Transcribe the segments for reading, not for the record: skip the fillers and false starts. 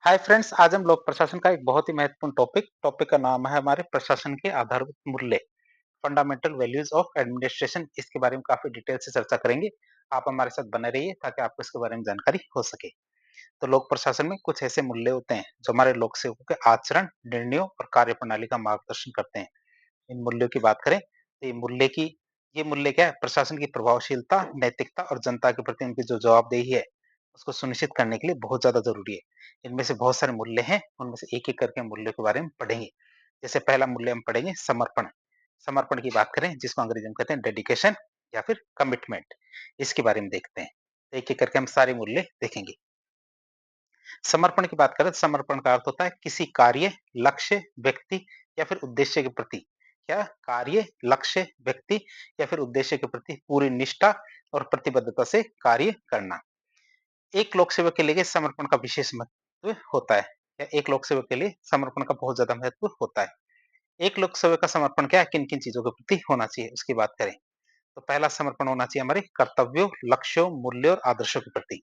Hi friends, आज हम लोक प्रशासन का एक बहुत ही महत्वपूर्ण टॉपिक का नाम है हमारे प्रशासन के आधारभूत मूल्य, फंडामेंटल वैल्यूज ऑफ एडमिनिस्ट्रेशन। इसके बारे में काफी डिटेल से चर्चा करेंगे। आप हमारे साथ बने रहिए ताकि आपको इसके बारे में जानकारी हो सके। तो लोक प्रशासन में कुछ ऐसे मूल्य होते हैं जो हमारे लोक सेवकों के आचरण, निर्णयों और कार्य प्रणाली का मार्गदर्शन करते हैं। इन मूल्यों की बात करें तो ये मूल्य क्या है? प्रशासन की प्रभावशीलता, नैतिकता और जनता के प्रति उनकी जो जवाबदेही है, उसको सुनिश्चित करने के लिए बहुत ज्यादा जरूरी है। इनमें से बहुत सारे मूल्य हैं, उनमें से एक-एक करके मूल्यों के बारे में पढ़ेंगे। जैसे पहला मूल्य हम पढ़ेंगे समर्पण। समर्पण की बात करें जिसको अंग्रेजी में कहते हैं डेडिकेशन या फिर कमिटमेंट। इसके बारे में देखते हैं। एक-एक करके हम सारे मूल्य देखेंगे। समर्पण की बात करें तो समर्पण का अर्थ होता है किसी कार्य, लक्ष्य, व्यक्ति या फिर उद्देश्य के प्रति क्या कार्य, लक्ष्य, व्यक्ति या फिर उद्देश्य के प्रति पूरी निष्ठा और प्रतिबद्धता से कार्य करना। एक लोक सेवक के लिए समर्पण का विशेष महत्व होता है। या एक लोक सेवक के लिए समर्पण का बहुत ज्यादा महत्व होता है। एक लोक सेवक का समर्पण क्या है, किन किन चीजों के प्रति होना चाहिए उसकी बात करें तो पहला समर्पण होना चाहिए हमारे कर्तव्यों, लक्ष्यों, मूल्यों और आदर्शों के प्रति।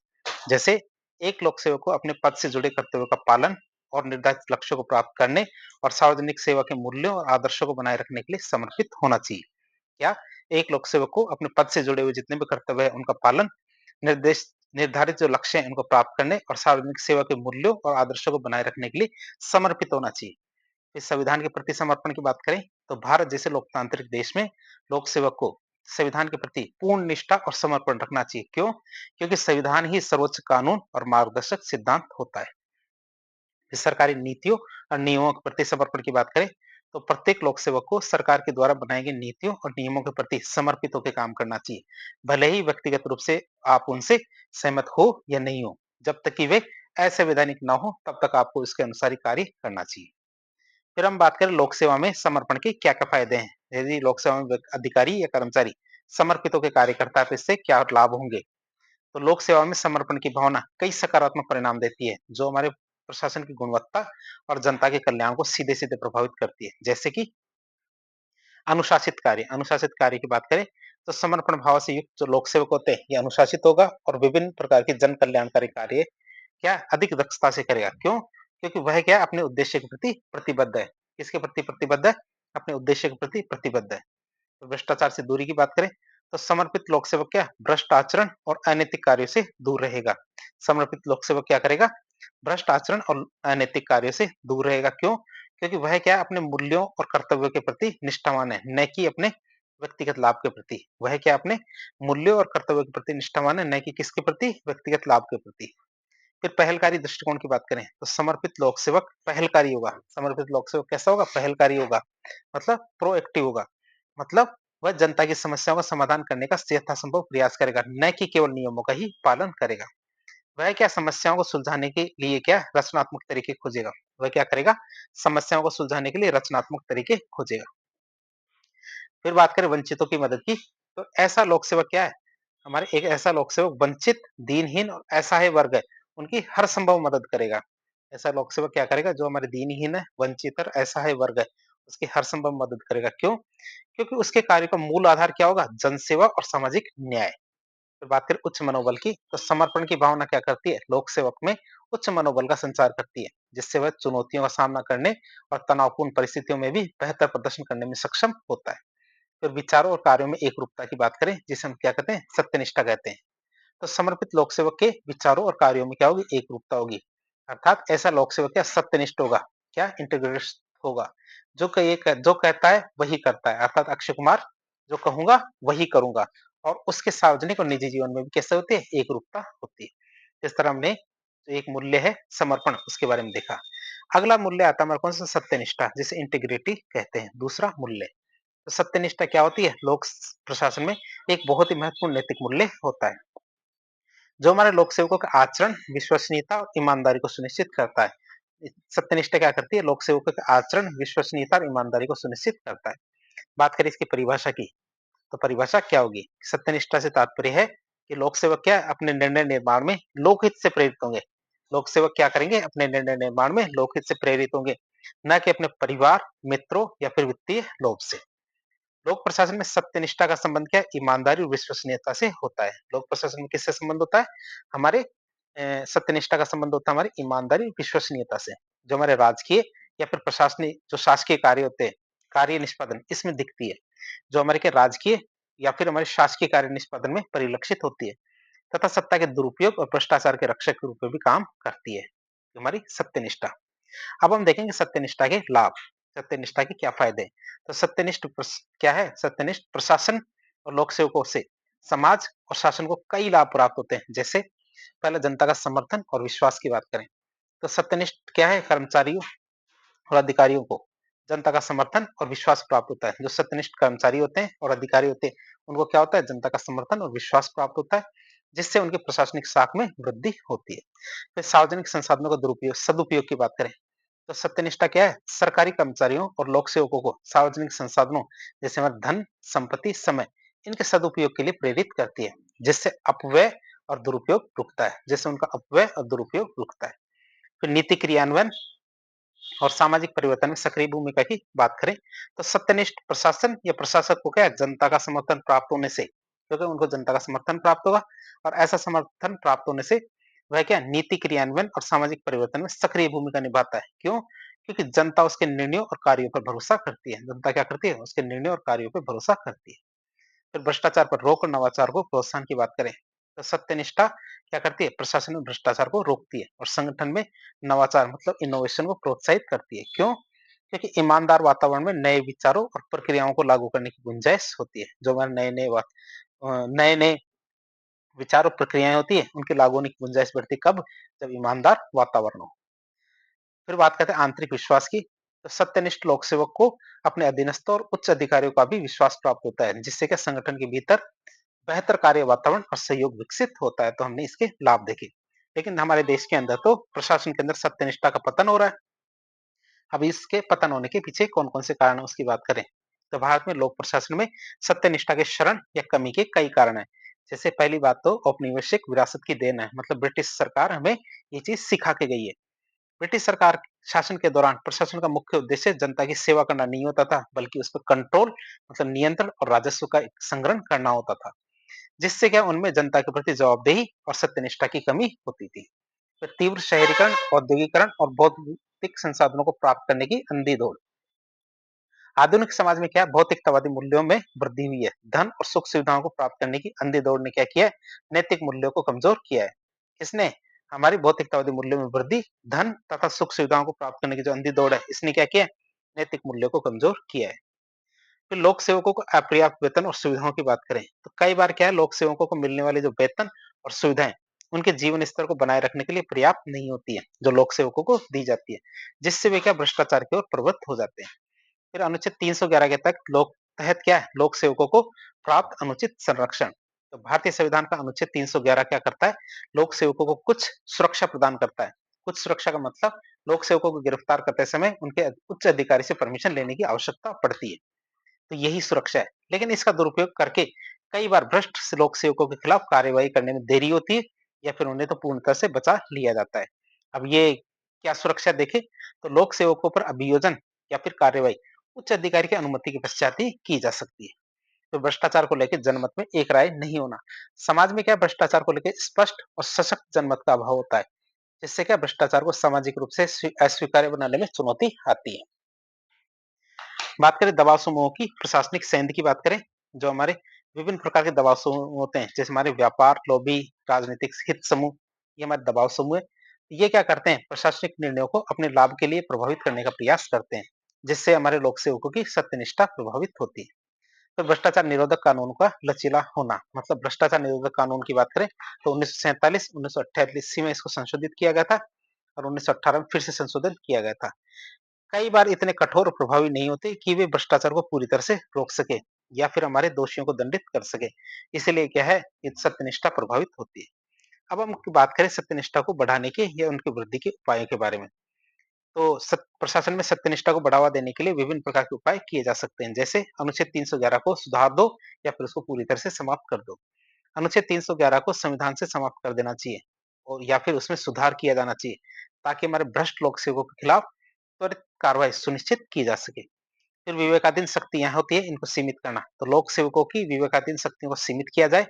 जैसे एक लोक सेवक को अपने पद से जुड़े कर्तव्यों का पालन और निर्धारित लक्ष्यों को प्राप्त करने और सार्वजनिक सेवा के मूल्यों और आदर्शों को बनाए रखने के लिए समर्पित होना चाहिए। क्या एक लोक सेवक को अपने पद से जुड़े हुए जितने भी कर्तव्य है उनका पालन, निर्देश निर्धारित जो लक्ष्य है उनको प्राप्त करने और सार्वजनिक सेवा के मूल्यों और आदर्शों को बनाए रखने के लिए समर्पित होना चाहिए। इस संविधान के प्रति समर्पण की बात करें तो भारत जैसे लोकतांत्रिक देश में लोक सेवक को संविधान के प्रति पूर्ण निष्ठा और समर्पण रखना चाहिए। क्यों? क्योंकि संविधान ही सर्वोच्च कानून और मार्गदर्शक सिद्धांत होता है। फिर सरकारी नीतियों और नियमों के प्रति समर्पण की बात करें तो प्रत्येक लोक सेवक को सरकार के द्वारा बनाई गई नीतियों और नियमों के प्रति समर्पित होकर काम करना चाहिए। भले ही व्यक्तिगत रूप से आप उनसे सहमत हो या नहीं हो, जब तक कि वे असंवैधानिक ना हो तब तक आपको इसके अनुसार ही कार्य करना चाहिए। फिर हम बात करें लोक सेवा में समर्पण के क्या-क्या फायदे हैं। यदि लोक सेवा में अधिकारी या कर्मचारी समर्पित होकर कार्य करता है तो इससे क्या लाभ होंगे। तो लोक सेवा में समर्पण की भावना कई सकारात्मक परिणाम देती है जो हमारे प्रशासन की गुणवत्ता और जनता के कल्याण को सीधे-सीधे प्रभावित करती है। जैसे कि अनुशासित कार्य की बात करें तो समर्पण भाव से युक्त जो लोक सेवक होते हैं ये अनुशासित होगा और विभिन्न प्रकार के जन कल्याणकारी कार्य क्या अधिक दक्षता से करेगा। क्यों? क्योंकि वह क्या अपने उद्देश्य के प्रति प्रतिबद्ध है। किसके प्रति प्रतिबद्ध है? अपने उद्देश्य के प्रति प्रतिबद्ध है। तो भ्रष्टाचार से दूरी की बात करें तो समर्पित लोक सेवक क्या भ्रष्ट आचरण और अनैतिक कार्यों से दूर रहेगा। समर्पित लोक सेवक क्या करेगा? भ्रष्ट आचरण और अनैतिक कार्यों से दूर रहेगा। क्यों? क्योंकि वह क्या अपने मूल्यों और कर्तव्यों के प्रति निष्ठावान है, न कि अपने व्यक्तिगत लाभ के प्रति। वह क्या अपने मूल्यों और कर्तव्यों के प्रति निष्ठावान है, न कि किसके प्रति? व्यक्तिगत लाभ के प्रति। फिर पहलकारी दृष्टिकोण की बात करें तो समर्पित लोक सेवक पहलकारी होगा। समर्पित लोक सेवक कैसा होगा? पहलकारी होगा, मतलब प्रोएक्टिव होगा। मतलब वह जनता की समस्याओं का समाधान करने का यथासंभव प्रयास करेगा, न कि केवल नियमों का ही पालन करेगा। वह क्या समस्याओं को सुलझाने के लिए क्या रचनात्मक तरीके खोजेगा। वह क्या करेगा? समस्याओं को सुलझाने के लिए रचनात्मक तरीके खोजेगा। फिर बात करें वंचितों की मदद की तो ऐसा लोक सेवक क्या है? हमारे एक ऐसा लोक सेवक वंचित, दीनहीन और असहाय वर्ग है, उनकी हर संभव मदद करेगा। ऐसा लोक सेवक क्या करेगा? जो हमारे दीनहीन है, वंचित और असहाय वर्ग है, उसकी हर संभव मदद करेगा। क्यों? क्योंकि उसके कार्य का मूल आधार क्या होगा? जनसेवा और सामाजिक न्याय। फिर बात करें उच्च मनोबल की तो समर्पण की भावना क्या करती है? लोक सेवक में उच्च मनोबल का संचार करती है, जिससे वह चुनौतियों का सामना करने और तनावपूर्ण परिस्थितियों में भी बेहतर प्रदर्शन करने में सक्षम होता है। फिर विचारों और कार्यों में एकरूपता की बात करें जिसे हम क्या कहते हैं? सत्यनिष्ठा कहते हैं। तो समर्पित लोक सेवक के विचारों और कार्यों में क्या होगी? एकरूपता होगी। अर्थात ऐसा लोक सेवक क्या सत्यनिष्ठ होगा, क्या इंटीग्रिस्ट होगा। जो कहता है वही करता है। अर्थात अक्षय कुमार जो कहूंगा वही करूंगा। और उसके सार्वजनिक और निजी जीवन में भी कैसे होती है? एकरूपता होती है। इस तरह हमने जो एक मूल्य है समर्पण उसके बारे में देखा। अगला मूल्य आता है हमारा कौन सा? सत्यनिष्ठा, जिसे इंटीग्रिटी कहते हैं। दूसरा मूल्य तो सत्यनिष्ठा क्या होती है? लोक प्रशासन में एक बहुत ही महत्वपूर्ण नैतिक मूल्य होता है जो हमारे लोक सेवकों का आचरण, विश्वसनीयता और ईमानदारी को सुनिश्चित करता है। सत्यनिष्ठा क्या करती है? लोक सेवकों का आचरण, विश्वसनीयता और ईमानदारी को सुनिश्चित करता है। बात करें इसकी परिभाषा की तो परिभाषा क्या होगी? सत्यनिष्ठा से तात्पर्य है कि लोक सेवक क्या अपने निर्णय निर्माण में लोकहित से प्रेरित होंगे। लोक सेवक क्या करेंगे? अपने निर्णय निर्माण में लोकहित से प्रेरित होंगे, न कि अपने परिवार, मित्रों या फिर वित्तीय लोभ से। लोक प्रशासन में सत्यनिष्ठा का संबंध क्या है? ईमानदारी और विश्वसनीयता से होता है। लोक प्रशासन में किससे संबंध होता है? हमारे सत्यनिष्ठा का संबंध होता है हमारी ईमानदारी, विश्वसनीयता से, जो हमारे राजकीय या फिर प्रशासनिक जो शासकीय कार्य होते हैं, कार्य निष्पादन इसमें दिखती है, जो हमारे के राजकीय या फिर हमारे शासकीय कार्य निष्पादन में परिलक्षित होती है, तथा सत्ता के दुरुपयोग और भ्रष्टाचार के रक्षक के रूप में भी काम करती है, हमारी सत्यनिष्ठा। अब हम देखेंगे सत्यनिष्ठा के लाभ, सत्यनिष्ठा के क्या फायदे हैं। तो क्या है, सत्यनिष्ठ प्रशासन और लोक सेवकों से समाज और शासन को कई लाभ प्राप्त होते हैं। जैसे पहले जनता का समर्थन और विश्वास की बात करें, तो सत्यनिष्ठ क्या है, कर्मचारियों और अधिकारियों को जनता का समर्थन और विश्वास प्राप्त होता है। जो सत्यनिष्ठ कर्मचारी होते हैं और अधिकारी होते हैं, उनको क्या होता है, जनता का समर्थन और विश्वास प्राप्त होता है, जिससे उनकी प्रशासनिक साख में वृद्धि होती है। फिर सार्वजनिक संसाधनों का दुरुपयोग सदुपयोग की बात करें, तो सत्यनिष्ठा क्या है, सरकारी कर्मचारियों और लोक सेवकों को सार्वजनिक संसाधनों जैसे हमारे धन, संपत्ति, समय, इनके सदुपयोग के लिए प्रेरित करती है, जिससे अपव्यय और दुरुपयोग रुकता है, जिससे उनका अपव्यय और दुरुपयोग रुकता है। फिर नीति क्रियान्वयन और सामाजिक परिवर्तन में सक्रिय भूमिका की बात करें, तो सत्यनिष्ठ प्रशासन या प्रशासक को क्या है, जनता का समर्थन प्राप्त होने से, क्योंकि उनको जनता का समर्थन प्राप्त होगा, और ऐसा समर्थन प्राप्त होने से वह क्या नीति क्रियान्वयन और सामाजिक परिवर्तन में सक्रिय भूमिका निभाता है। क्यों? क्योंकि जनता उसके निर्णयों और कार्यों पर भरोसा करती है। जनता क्या करती है, उसके निर्णयों और कार्यों पर भरोसा करती है। फिर भ्रष्टाचार पर रोक और नवाचार को प्रोत्साहन की बात करें, तो सत्यनिष्ठा क्या करती है, प्रशासन में भ्रष्टाचार को रोकती है और संगठन में नवाचार मतलब इनोवेशन को प्रोत्साहित करती है। क्यों? क्योंकि ईमानदार वातावरण में नए विचारों और प्रक्रियाओं को लागू करने की गुंजाइश होती है। जो हमारे नए नए विचार और प्रक्रियाएं होती है, उनके लागू होने की गुंजाइश बढ़ती है। कब? जब ईमानदार वातावरण हो। फिर बात करते हैं आंतरिक विश्वास की, तो सत्यनिष्ठ लोक सेवक को अपने अधीनस्थ और उच्च अधिकारियों का भी विश्वास प्राप्त होता है, जिससे क्या संगठन के भीतर बेहतर कार्य वातावरण और सहयोग विकसित होता है। तो हमने इसके लाभ देखे। लेकिन हमारे देश के अंदर तो प्रशासन के अंदर सत्यनिष्ठा का पतन हो रहा है। अब इसके पतन होने के पीछे कौन कौन से कारण है उसकी बात करें, तो भारत में लोक प्रशासन में सत्यनिष्ठा के शरण या कमी के कई कारण है। जैसे पहली बात तो औपनिवेशिक विरासत की देन है, मतलब ब्रिटिश सरकार हमें ये चीज सिखा के गई है। ब्रिटिश सरकार शासन के दौरान प्रशासन का मुख्य उद्देश्य जनता की सेवा करना नहीं होता था, बल्कि उस पर कंट्रोल मतलब नियंत्रण और राजस्व का एक संग्रहण करना होता था, जिससे क्या उनमें जनता के प्रति जवाबदेही और सत्यनिष्ठा की कमी होती थी। फिर तीव्र शहरीकरण, औद्योगिकरण और भौतिक संसाधनों को प्राप्त करने की अंधी दौड़। आधुनिक समाज में क्या है, भौतिकतावादी मूल्यों में वृद्धि हुई है। धन और सुख सुविधाओं को प्राप्त करने की अंधी दौड़ ने क्या किया है, नैतिक मूल्यों को कमजोर किया है। इसने हमारी भौतिकतावादी मूल्यों में वृद्धि, धन तथा सुख सुविधाओं को प्राप्त करने की जो अंधी दौड़ है, इसने क्या किया है, नैतिक मूल्यों को कमजोर किया है। फिर लोक सेवकों को अपर्याप्त वेतन और सुविधाओं की बात करें, तो कई बार क्या है, लोक सेवकों को मिलने वाले जो वेतन और सुविधाएं उनके जीवन स्तर को बनाए रखने के लिए पर्याप्त नहीं होती है, जो लोक सेवकों को दी जाती है, जिससे वे क्या भ्रष्टाचार की ओर प्रवृत्त हो जाते हैं। फिर अनुच्छेद 311 के तहत क्या है, लोक सेवकों को प्राप्त अनुचित संरक्षण। तो भारतीय संविधान का अनुच्छेद 311 क्या करता है, लोक सेवकों को कुछ सुरक्षा प्रदान करता है। कुछ सुरक्षा का मतलब लोक सेवकों को गिरफ्तार करते समय उनके उच्च अधिकारी से परमिशन लेने की आवश्यकता पड़ती है। तो यही सुरक्षा है। लेकिन इसका दुरुपयोग करके कई बार भ्रष्ट लोक सेवकों के खिलाफ कार्यवाही करने में देरी होती है, या फिर उन्हें तो पूर्णतः से बचा लिया जाता है। अब ये क्या सुरक्षा देखें, तो लोक सेवकों पर अभियोजन या फिर कार्यवाही उच्च अधिकारी की अनुमति के पश्चात ही की जा सकती है। तो भ्रष्टाचार को लेकर जनमत में एक राय नहीं होना। समाज में क्या भ्रष्टाचार को लेकर स्पष्ट और सशक्त जनमत का अभाव होता है, जिससे क्या भ्रष्टाचार को सामाजिक रूप से अस्वीकार्य बनाने में चुनौती आती है। बात करें दबाव समूहों की, प्रशासनिक सेंध की बात करें, जो हमारे विभिन्न प्रकार के दबाव समूह होते हैं, जैसे हमारे व्यापार, लॉबी, राजनीतिक हित समूह, ये हमारे दबाव समूह है। ये क्या करते हैं, प्रशासनिक निर्णयों को अपने लाभ के लिए प्रभावित करने का प्रयास करते हैं, जिससे हमारे लोक सेवकों की सत्यनिष्ठा प्रभावित होती है। तो भ्रष्टाचार निरोधक कानून का लचीला होना, मतलब भ्रष्टाचार निरोधक कानून की बात करें, तो 1947 1988 में इसको संशोधित किया गया था, और 1918 में फिर से संशोधन किया गया था। कई बार इतने कठोर और प्रभावी नहीं होते कि वे भ्रष्टाचार को पूरी तरह से रोक सके या फिर हमारे दोषियों को दंडित कर सके। इसलिए क्या है, ये सत्यनिष्ठा प्रभावित होती है। अब हम बात करें सत्यनिष्ठा को बढ़ाने के या उनकी वृद्धि के उपायों के बारे में। तो प्रशासन में सत्यनिष्ठा को बढ़ावा देने के लिए विभिन्न प्रकार के उपाय किए जा सकते हैं, जैसे अनुच्छेद 311 को सुधार दो या फिर उसको पूरी तरह से समाप्त कर दो। अनुच्छेद 311 को संविधान से समाप्त कर देना चाहिए, और या फिर उसमें सुधार किया जाना चाहिए, ताकि हमारे भ्रष्ट लोक सेवकों के खिलाफ त्वरित कार्रवाई सुनिश्चित की जा सके। फिर विवेकाधीन शक्तियां होती है, इनको सीमित करना, तो लोक सेवकों की विवेकाधीन शक्तियों को सीमित किया जाए,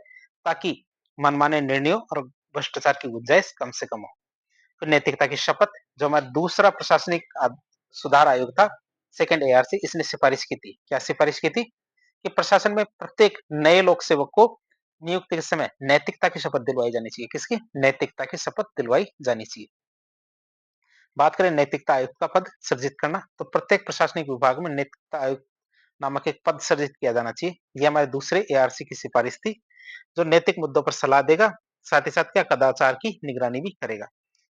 ताकि मनमाने निर्णयों और भ्रष्टाचार की गुंजाइश कम से कम हो। फिर नैतिकता की शपथ, जो हमारा दूसरा प्रशासनिक सुधार आयोग था, सेकंड एआरसी, इसने सिफारिश की थी। क्या सिफारिश की थी? कि प्रशासन में प्रत्येक नए लोक सेवक को नियुक्ति के समय नैतिकता की शपथ दिलवाई जानी चाहिए। किसकी? नैतिकता की शपथ दिलवाई जानी चाहिए। बात करें नैतिकता आयुक्त का पद सृजित करना, तो प्रत्येक प्रशासनिक विभाग में नैतिकता आयुक्त नामक एक पद सृजित किया जाना चाहिए। ये हमारे दूसरे एआरसी की सिफारिश थी, जो नैतिक मुद्दों पर सलाह देगा, साथ ही साथ क्या कदाचार की निगरानी भी करेगा।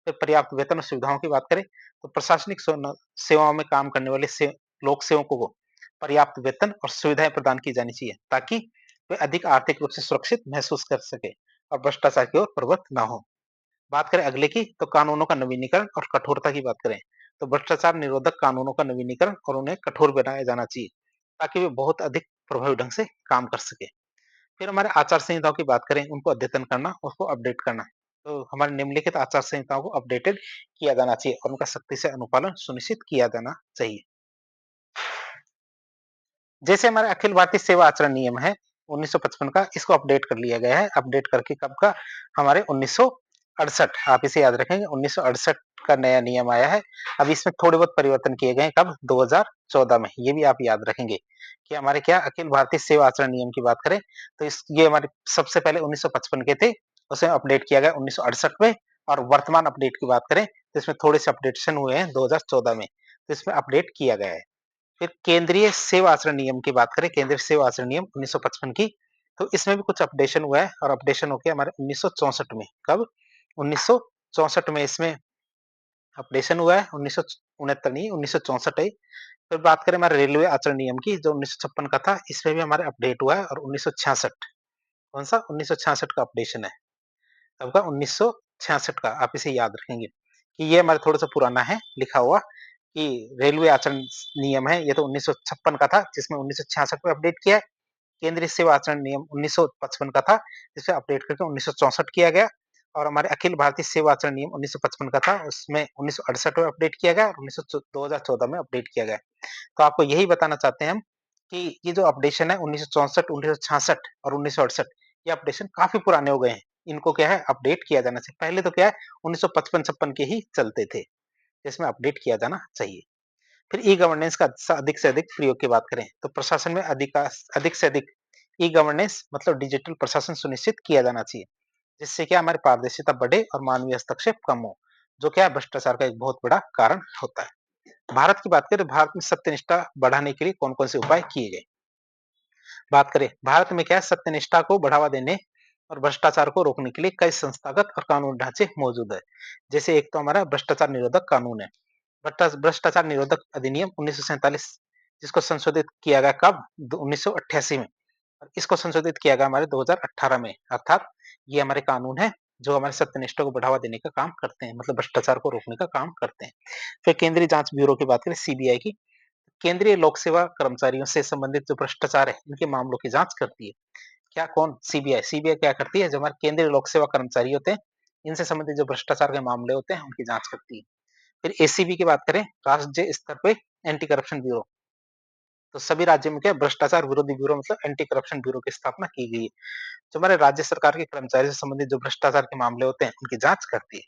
फिर पर्याप्त वेतन और सुविधाओं की बात करें, तो प्रशासनिक सेवाओं में काम करने वाले लोक सेवकों को पर्याप्त वेतन और सुविधाएं प्रदान की जानी चाहिए, ताकि वे अधिक आर्थिक रूप से सुरक्षित महसूस कर सके और भ्रष्टाचार की ओर प्रवृत्त ना हो। बात करें अगले की, तो कानूनों का नवीनीकरण और कठोरता की बात करें, तो भ्रष्टाचार निरोधक कानूनों का नवीनीकरण और उन्हें कठोर बनाया जाना चाहिए, ताकि वे बहुत अधिक प्रभावी ढंग से काम कर सके। फिर हमारे आचार संहिताओं की बात करें, उनको अद्यतन करना, उसको अपडेट करना। तो हमारे निम्नलिखित आचार संहिताओं को अपडेटेड किया जाना चाहिए और उनका सख्ती से अनुपालन सुनिश्चित किया जाना चाहिए। जैसे हमारे अखिल भारतीय सेवा आचरण नियम है 1955 का, इसको अपडेट कर लिया गया है। अपडेट करके कब का? हमारे 1968, आप इसे याद रखेंगे, 1968 का नया नियम आया है। अब इसमें थोड़े बहुत परिवर्तन किए गए हैं, कब? 2014 में। ये भी आप याद रखेंगे कि हमारे क्या अखिल भारतीय सेवा आचरण नियम की बात करें, तो ये हमारे सबसे पहले 1955 के थे, उसे अपडेट किया गया 1968 में। और वर्तमान अपडेट की बात करें, तो इसमें थोड़े से अपडेशन हुए हैं 2014 में, तो इसमें अपडेट किया गया है। फिर केंद्रीय सेवा आचरण नियम की बात करें, केंद्रीय सेवा आचरण नियम 1955 की, तो इसमें भी कुछ अपडेशन हुआ है और अपडेशन होके हमारे 1964 में। कब? 1964 में इसमें अपडेशन हुआ है, 1969 नहीं, 1964 है। फिर बात करें हमारे रेलवे आचरण नियम की, जो 1956 का था, इसमें भी हमारे अपडेट हुआ है। और 1966, कौन सा? 1966 का अपडेशन है। कब का? 1966 का। आप इसे याद रखेंगे कि ये हमारा थोड़ा सा पुराना है लिखा हुआ, कि रेलवे आचरण नियम है, ये तो 1956 का था, जिसमें 1966 में अपडेट किया है। केंद्रीय सेवा आचरण नियम 1955 का था, जिसे अपडेट करके 1964 किया गया। और हमारे अखिल भारतीय सेवा आचरण नियम 1955 का था, उसमें 1968 में अपडेट किया गया और 2014 में अपडेट किया गया। तो आपको यही बताना चाहते हैं हम कि ये जो अपडेशन है 1964, 1966 और 1968, ये अपडेशन काफी पुराने हो गए हैं। इनको क्या है? अपडेट किया जाना चाहिए। पहले तो क्या है, 1955-56 के ही चलते थे, जिसमें अपडेट किया जाना चाहिए। फिर ई गवर्नेंस का अधिक से अधिक प्रयोग की बात करें, तो प्रशासन में अधिक से अधिक ई गवर्नेंस मतलब डिजिटल प्रशासन सुनिश्चित किया जाना चाहिए, जिससे क्या हमारी पारदर्शिता बढ़े और मानवीय हस्तक्षेप कम हो, जो क्या है भ्रष्टाचार का एक बहुत बड़ा कारण होता है। भारत की बात करें, भारत में सत्यनिष्ठा बढ़ाने के लिए कौन कौन से उपाय किए गए? बात करें भारत में, क्या है, सत्यनिष्ठा को बढ़ावा देने और भ्रष्टाचार को रोकने के लिए कई संस्थागत और कानूनी ढांचे मौजूद है। जैसे एक तो हमारा भ्रष्टाचार निरोधक कानून है, भ्रष्टाचार निरोधक अधिनियम 1947, जिसको संशोधित किया गया कब? 1988 में। और इसको संशोधित किया गया हमारे 2018 में। अर्थात ये हमारे कानून है, जो हमारे सत्यनिष्ठा को बढ़ावा देने का काम करते हैं, मतलब भ्रष्टाचार को रोकने का काम करते हैं। फिर केंद्रीय जांच ब्यूरो की बात करें, सीबीआई की, केंद्रीय लोक सेवा कर्मचारियों से संबंधित जो भ्रष्टाचार है, इनके मामलों की जांच करती है। क्या? कौन? सीबीआई। सीबीआई क्या करती है? जो हमारे केंद्रीय लोक सेवा कर्मचारी होते हैं, इनसे संबंधित जो भ्रष्टाचार के मामले होते हैं, उनकी जांच करती है। फिर एसीबी की बात करें, राज्य स्तर पे एंटी करप्शन ब्यूरो, तो सभी राज्यों में क्या भ्रष्टाचार विरोधी ब्यूरो मतलब एंटी करप्शन ब्यूरो की स्थापना की गई है, जो हमारे राज्य सरकार के कर्मचारी से संबंधित जो भ्रष्टाचार के मामले होते हैं, उनकी जांच करती है।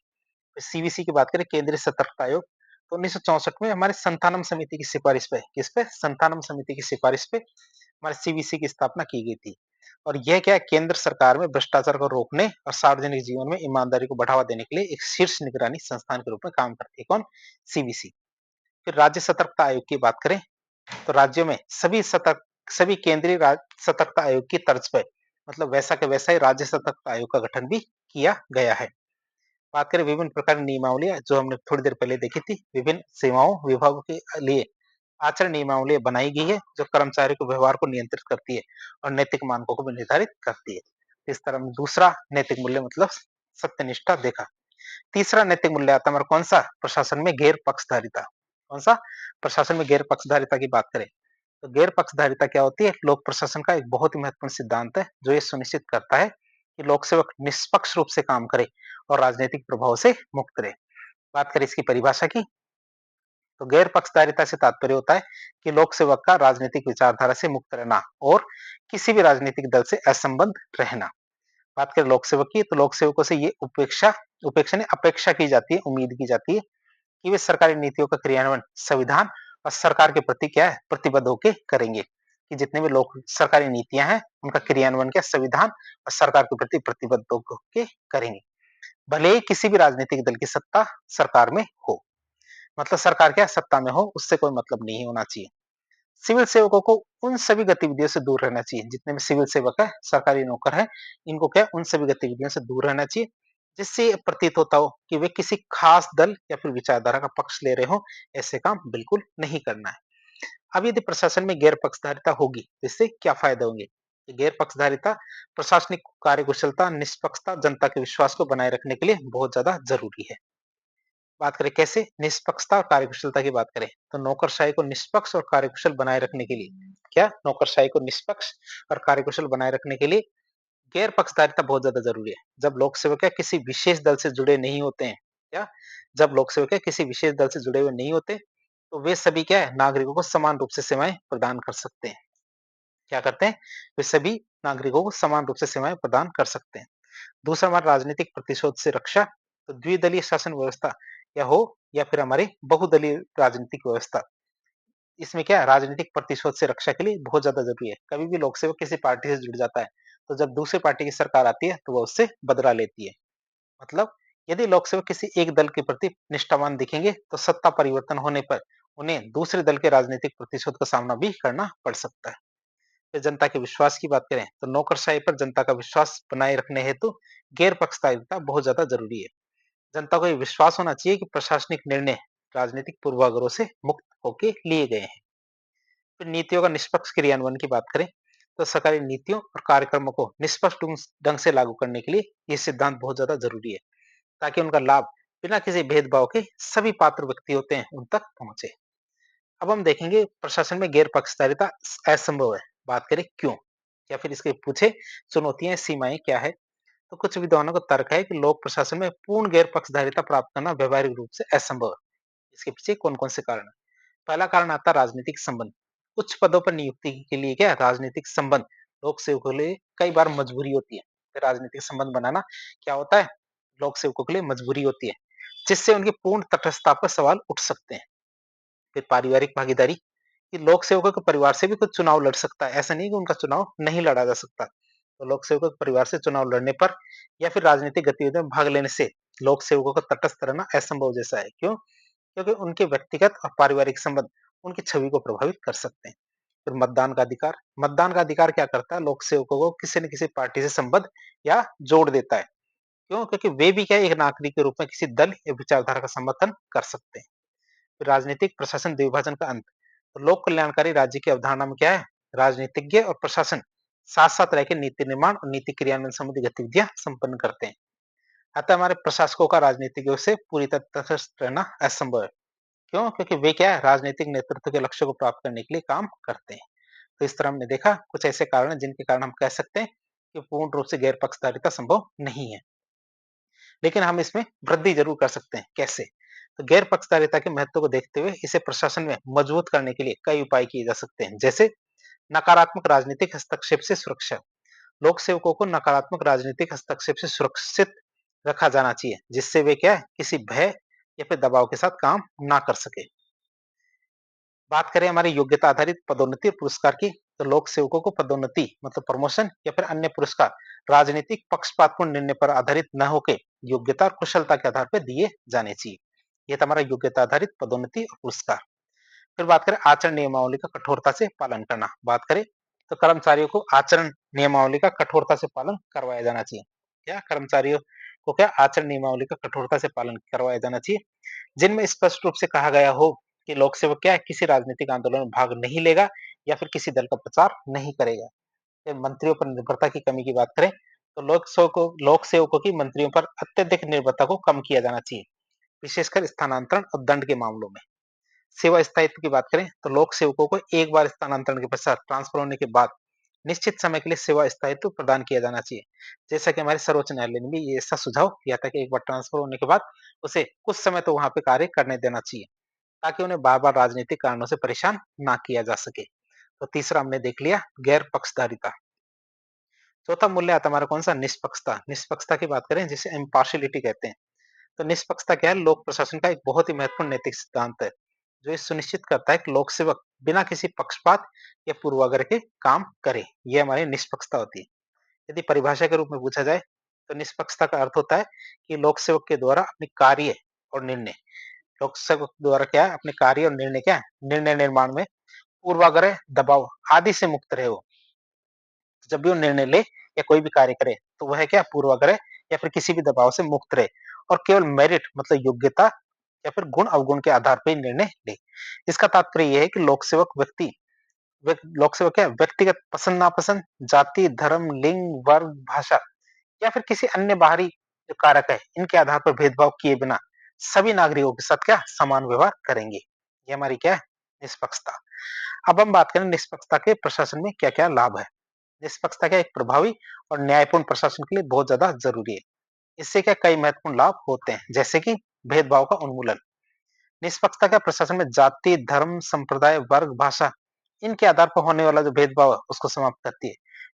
फिर सीवीसी की बात करें, केंद्रीय सतर्कता आयोग, तो 1964 में हमारे संतानम समिति की सिफारिश पे, किस पे? संतानम समिति की सिफारिश पे हमारे सीवीसी की स्थापना की गई थी। और यह क्या है, केंद्र सरकार में भ्रष्टाचार को रोकने और सार्वजनिक जीवन में ईमानदारी को बढ़ावा देने के लिए एक शीर्ष निगरानी संस्थान के रूप में काम करती है। कौन? सीवीसी। फिर राज्य सतर्कता आयोग की बात करें, तो राज्यों में सभी केंद्रीय सतर्कता आयोग की तर्ज पर, मतलब वैसा के वैसा ही राज्य सतर्कता आयोग का गठन भी किया गया है। बात करें विभिन्न प्रकार की नियमावली, जो हमने थोड़ी देर पहले देखी थी, विभिन्न सेवाओं विभागों के लिए आचरण नियमावली बनाई गई है, जो कर्मचारी के व्यवहार को नियंत्रित करती है और नैतिक मानकों को भी निर्धारित करती है। इस तरह दूसरा नैतिक मूल्य मतलब सत्यनिष्ठा देखा। तीसरा नैतिक मूल्य आता है हमारा कौन सा? प्रशासन में गैर पक्षधारिता। कौन सा? प्रशासन में गैर पक्षधारिता की बात करें, तो गैर पक्षधारिता क्या होती है? लोक प्रशासन का एक बहुत ही महत्वपूर्ण सिद्धांत है, जो ये सुनिश्चित करता है कि लोक सेवक निष्पक्ष रूप से काम करे और राजनीतिक प्रभाव से मुक्त रहे। बात करें इसकी परिभाषा की, तो गैर पक्षधारिता से तात्पर्य होता है कि लोक सेवक का राजनीतिक विचारधारा से मुक्त रहना और किसी भी राजनीतिक दल से असंबद्ध रहना। बात करें लोक सेवक की, तो लोक सेवकों से ये उपेक्षा नहीं अपेक्षा की जाती है, उम्मीद की जाती है कि वे सरकारी नीतियों का क्रियान्वयन संविधान और सरकार के प्रति क्या है प्रतिबद्ध होके करेंगे, कि जितने भी लोग सरकारी नीतियां हैं उनका क्रियान्वयन क्या संविधान और सरकार के प्रति प्रतिबद्ध होके करेंगे, भले ही किसी भी राजनीतिक दल की सत्ता सरकार में हो। मतलब सरकार क्या सत्ता में हो उससे कोई मतलब नहीं होना चाहिए। सिविल सेवकों को उन सभी गतिविधियों से दूर रहना चाहिए, जितने भी सिविल सेवक है सरकारी नौकर है, इनको क्या उन सभी गतिविधियों से दूर रहना चाहिए जिससे ये प्रतीत होता हो कि वे किसी खास दल या फिर विचारधारा का पक्ष ले रहे हो। ऐसे काम बिल्कुल नहीं करना है। अब यदि प्रशासन में गैर पक्षधारिता होगी तो इससे क्या फायदे होंगे? गैर पक्षधारिता प्रशासनिक कार्यकुशलता निष्पक्षता जनता के विश्वास को बनाए रखने के लिए बहुत ज्यादा जरूरी है। बात करें कैसे निष्पक्षता और कार्यकुशलता की बात करें, तो नौकरशाही को निष्पक्ष और कार्यकुशल बनाए रखने के लिए क्या नौकरशाही को निष्पक्ष और कार्यकुशल बनाए रखने के लिए गैर पक्षधारिता बहुत ज्यादा जरूरी है। जब लोक सेवक क्या किसी विशेष दल से जुड़े नहीं होते हैं, क्या जब लोक सेवक क्या किसी विशेष दल से जुड़े हुए नहीं होते, तो वे सभी क्या है नागरिकों को समान रूप से सेवाएं प्रदान कर सकते हैं। क्या करते हैं? वे सभी नागरिकों को समान रूप से सेवाएं प्रदान कर सकते हैं। दूसरा हमारा राजनीतिक प्रतिशोध से रक्षा, तो द्विदलीय शासन व्यवस्था या हो या फिर हमारी बहुदलीय राजनीतिक व्यवस्था, इसमें क्या है राजनीतिक प्रतिशोध से रक्षा के लिए बहुत ज्यादा जरूरी है। कभी भी लोक सेवक किसी पार्टी से जुड़ जाता है, तो जब दूसरी पार्टी की सरकार आती है तो वह उससे बदला लेती है। मतलब यदि लोक सेवक किसी एक दल के प्रति निष्ठावान दिखेंगे तो सत्ता परिवर्तन होने पर उन्हें दूसरे दल के राजनीतिक प्रतिशोध का सामना भी करना पड़ सकता है। फिर जनता के विश्वास की बात करें, तो नौकरशाही पर जनता का विश्वास बनाए रखने हेतु गैर पक्षपातिता बहुत ज्यादा जरूरी है। जनता को ये विश्वास होना चाहिए कि प्रशासनिक निर्णय राजनीतिक पूर्वाग्रहों से मुक्त होके लिए गए हैं। फिर नीतियों का निष्पक्ष क्रियान्वयन की बात करें, तो सरकारी नीतियों और कार्यक्रमों को निष्पक्ष ढंग से लागू करने के लिए ये सिद्धांत बहुत ज्यादा जरूरी है, ताकि उनका लाभ बिना किसी भेदभाव के सभी पात्र व्यक्ति होते हैं उन तक पहुंचे। अब हम देखेंगे प्रशासन में गैर पक्षधारिता असंभव है। बात करें क्यों, या फिर इसके पूछे चुनौतियां सीमाएं क्या है, तो कुछ विद्वानों का तर्क है कि लोक प्रशासन में पूर्ण गैर पक्षधारिता प्राप्त करना व्यवहारिक रूप से असंभव है। इसके पीछे कौन कौन से कारण है? पहला कारण आता है राजनीतिक संबंध। उच्च पदों पर नियुक्ति के लिए क्या राजनीतिक संबंध लोक सेवकों के लिए कई बार मजबूरी होती है। तो राजनीतिक संबंध बनाना क्या होता है, लोक सेवकों के लिए मजबूरी होती है, जिससे उनकी पूर्ण तटस्थता पर सवाल उठ सकते हैं। फिर पारिवारिक भागीदारी, कि लोक सेवकों के परिवार से भी कुछ चुनाव लड़ सकता है, ऐसा नहीं कि उनका चुनाव नहीं लड़ा जा सकता। तो लोक सेवकों के परिवार से चुनाव लड़ने पर या फिर राजनीतिक गतिविधियों में भाग लेने से लोक सेवकों का तटस्थ रहना असंभव जैसा है। क्यों? क्योंकि उनके व्यक्तिगत और पारिवारिक संबंध उनकी छवि को प्रभावित कर सकते हैं। फिर मतदान का अधिकार, मतदान का अधिकार क्या करता है लोक सेवकों को किसी न किसी पार्टी से संबद्ध या जोड़ देता है। क्यों? क्योंकि वे भी क्या एक नागरिक के रूप में किसी दल या विचारधारा का समर्थन कर सकते हैं। राजनीतिक प्रशासन द्विभाजन का अंत, तो लोक कल्याणकारी राज्य की अवधारणा में क्या है राजनीतिज्ञ और प्रशासन साथ साथ रहकर नीति निर्माण और नीति क्रियान्वयन संबंधी गतिविधियां संपन्न करते हैं। अतः हमारे प्रशासकों का राजनीतिज्ञों से पूरी तरह तटस्थ रहना असंभव है। क्यों? क्योंकि वे क्या है राजनीतिक नेतृत्व के लक्ष्य को प्राप्त करने के लिए काम करते हैं। तो इस तरह हमने देखा कुछ ऐसे कारण हैं जिनके कारण हम कह सकते हैं कि पूर्ण रूप से गैर पक्षधारिता संभव नहीं है, लेकिन हम इसमें वृद्धि जरूर कर सकते हैं। कैसे? तो गैर पक्षधारिता के महत्व को देखते हुए इसे प्रशासन में मजबूत करने के लिए कई उपाय किए जा सकते हैं, जैसे नकारात्मक राजनीतिक हस्तक्षेप से सुरक्षा। लोक सेवकों को नकारात्मक राजनीतिक हस्तक्षेप से सुरक्षित रखा जाना चाहिए, जिससे वे क्या है किसी भय या फिर दबाव के साथ काम ना कर सके। बात करें हमारी योग्यता आधारित पदोन्नति और पुरस्कार की, तो लोक सेवकों को पदोन्नति मतलब प्रमोशन या फिर अन्य पुरस्कार राजनीतिक पक्षपातपूर्ण निर्णय पर आधारित न होकर योग्यता और कुशलता के आधार पर दिए जाने चाहिए। यह था हमारा योग्यता आधारित पदोन्नति और पुरस्कार। फिर बात करें आचरण नियमावली का कठोरता से पालन करना। बात करें तो कर्मचारियों को आचरण नियमावली का कठोरता से पालन करवाया जाना चाहिए। क्या कर्मचारियों को क्या आचरण नियमावली का कठोरता से पालन करवाया जाना चाहिए, जिनमें स्पष्ट रूप से कहा गया हो कि लोक सेवक क्या है किसी राजनीतिक आंदोलन में भाग नहीं लेगा या फिर किसी दल का प्रचार नहीं करेगा। फिर मंत्रियों पर निर्भरता की कमी की बात करें, तो लोक सेवकों की मंत्रियों पर अत्यधिक निर्भरता को कम किया जाना चाहिए, विशेषकर स्थानांतरण और दंड के मामलों में। सेवा स्थायित्व की बात करें, तो लोक सेवकों को एक बार स्थानांतरण के पश्चात ट्रांसफर होने के बाद निश्चित समय के लिए सेवा स्थायित्व प्रदान किया जाना चाहिए। जैसा कि हमारे सर्वोच्च न्यायालय ने भी ये ऐसा सुझाव दिया था कि एक बार ट्रांसफर होने के बाद उसे कुछ समय तो वहां पे कार्य करने देना चाहिए, ताकि उन्हें बार बार राजनीतिक कारणों से परेशान ना किया जा सके। तो तीसरा हमने देख लिया गैर पक्षधारिता। चौथा मूल्य आता है हमारा कौन-सा निष्पक्षता। निष्पक्षता की बात करें जिसे इम्पार्शियलिटी कहते हैं। तो निष्पक्षता क्या है? लोक प्रशासन का एक बहुत ही महत्वपूर्ण नैतिक सिद्धांत है, जो ये सुनिश्चित करता है कि लोक सेवक बिना किसी पक्षपात या पूर्वाग्रह के काम करे। ये हमारी निष्पक्षता होती है। यदि परिभाषा के रूप में पूछा जाए, तो निष्पक्षता का अर्थ होता है कि लोक सेवक के द्वारा अपने कार्य और निर्णय लोक सेवक द्वारा क्या है अपने कार्य और निर्णय क्या है? निर्णय निर्माण में पूर्वाग्रह, दबाव आदि से मुक्त रहे वो। जब भी वो निर्णय ले या कोई भी कार्य करे, तो वह क्या पूर्वाग्रह या फिर किसी भी दबाव से मुक्त रहे और केवल मेरिट मतलब योग्यता या फिर गुण अवगुण के आधार पे ही निर्णय ले। इसका तात्पर्य ये है कि लोक सेवक लोक सेवक क्या है? व्यक्तिगत पसंद नापसंद, जाति, धर्म, लिंग, वर्ग, भाषा या फिर किसी अन्य बाहरी जो कारक है, इनके आधार पर भेदभाव किए बिना सभी नागरिकों के साथ क्या समान व्यवहार करेंगे। ये हमारी क्या है? निष्पक्षता। अब हम बात करें निष्पक्षता के प्रशासन में क्या-क्या लाभ है। निष्पक्षता क्या एक प्रभावी और न्यायपूर्ण प्रशासन के लिए बहुत ज्यादा जरूरी है। इससे क्या कई महत्वपूर्ण लाभ होते हैं, जैसे कि भेदभाव का उन्मूलन। निष्पक्षता क्या प्रशासन में जाति, धर्म, संप्रदाय, वर्ग, भाषा इनके आधार पर होने वाला जो भेदभाव है उसको समाप्त करती है,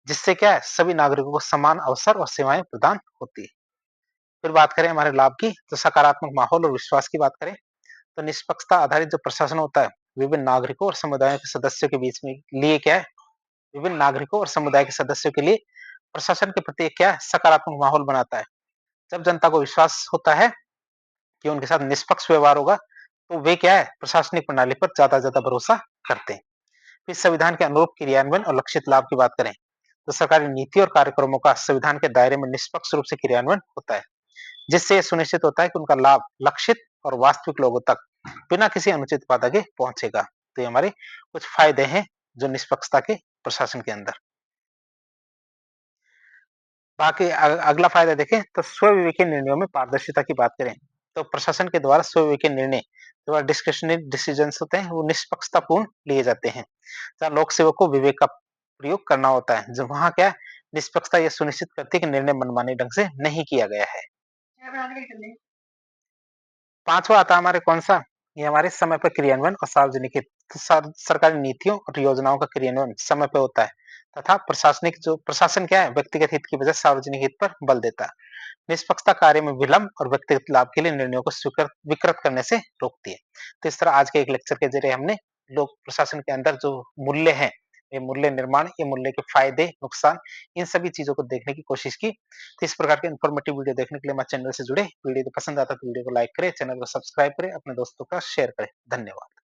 जिससे क्या है सभी नागरिकों को समान अवसर और सेवाएं प्रदान होती है। फिर बात करें हमारे लाभ की, तो सकारात्मक माहौल और विश्वास की बात करें, तो निष्पक्षता आधारित जो प्रशासन होता है, विभिन्न नागरिकों और समुदायों के सदस्यों के बीच में लिए क्या है विभिन्न नागरिकों और समुदाय के सदस्यों के लिए प्रशासन के प्रति क्या है सकारात्मक माहौल बनाता है। जब जनता को विश्वास होता है कि उनके साथ निष्पक्ष व्यवहार होगा, तो वे क्या है प्रशासनिक प्रणाली पर ज्यादा भरोसा करते हैं। फिर संविधान के अनुरूप क्रियान्वयन और लक्षित लाभ की बात करें, तो सरकारी नीति और कार्यक्रमों का संविधान के दायरे में निष्पक्ष रूप से क्रियान्वयन होता है, जिससे यह सुनिश्चित होता है कि उनका लाभ लक्षित और वास्तविक लोगों तक बिना किसी अनुचित बाधा के पहुंचेगा। तो ये हमारे कुछ फायदे हैं जो निष्पक्षता के प्रशासन के अंदर। बाकी अगला फायदा देखें तो स्व-विवेकी निर्णयों में पारदर्शिता की बात करें, तो प्रशासन के द्वारा स्व-विवेकी निर्णय जो डिस्क्रिशनरी डिसीजंस होते हैं, वो निष्पक्षतापूर्ण लिए जाते हैं। जहाँ लोक सेवक को विवेक का प्रयोग करना होता है, जब वहाँ क्या है निष्पक्षता ये सुनिश्चित करती है कि निर्णय मनमाने ढंग से नहीं किया गया है। पांचवा आता है हमारे कौन-सा? ये हमारे समय पर क्रियान्वयन और सार्वजनिक हित। तो सरकारी नीतियों और योजनाओं का क्रियान्वयन समय पे होता है तथा प्रशासनिक जो प्रशासन क्या है व्यक्तिगत हित की बजाय सार्वजनिक हित पर बल देता है। निष्पक्षता कार्य में विलंब और व्यक्तिगत लाभ के लिए निर्णयों को स्वीकृत विकृत करने से रोकती है। तो इस तरह आज के एक लेक्चर के जरिए हमने लोक प्रशासन के अंदर जो मूल्य हैं, ये मूल्य निर्माण, ये मूल्य के फायदे, नुकसान, इन सभी चीजों को देखने की कोशिश की। तो इस प्रकार के इन्फॉर्मेटिव वीडियो देखने के लिए हमारे चैनल से जुड़े। वीडियो पसंद आता है तो वीडियो को लाइक करें, चैनल को सब्सक्राइब करें, अपने दोस्तों का शेयर करें। धन्यवाद।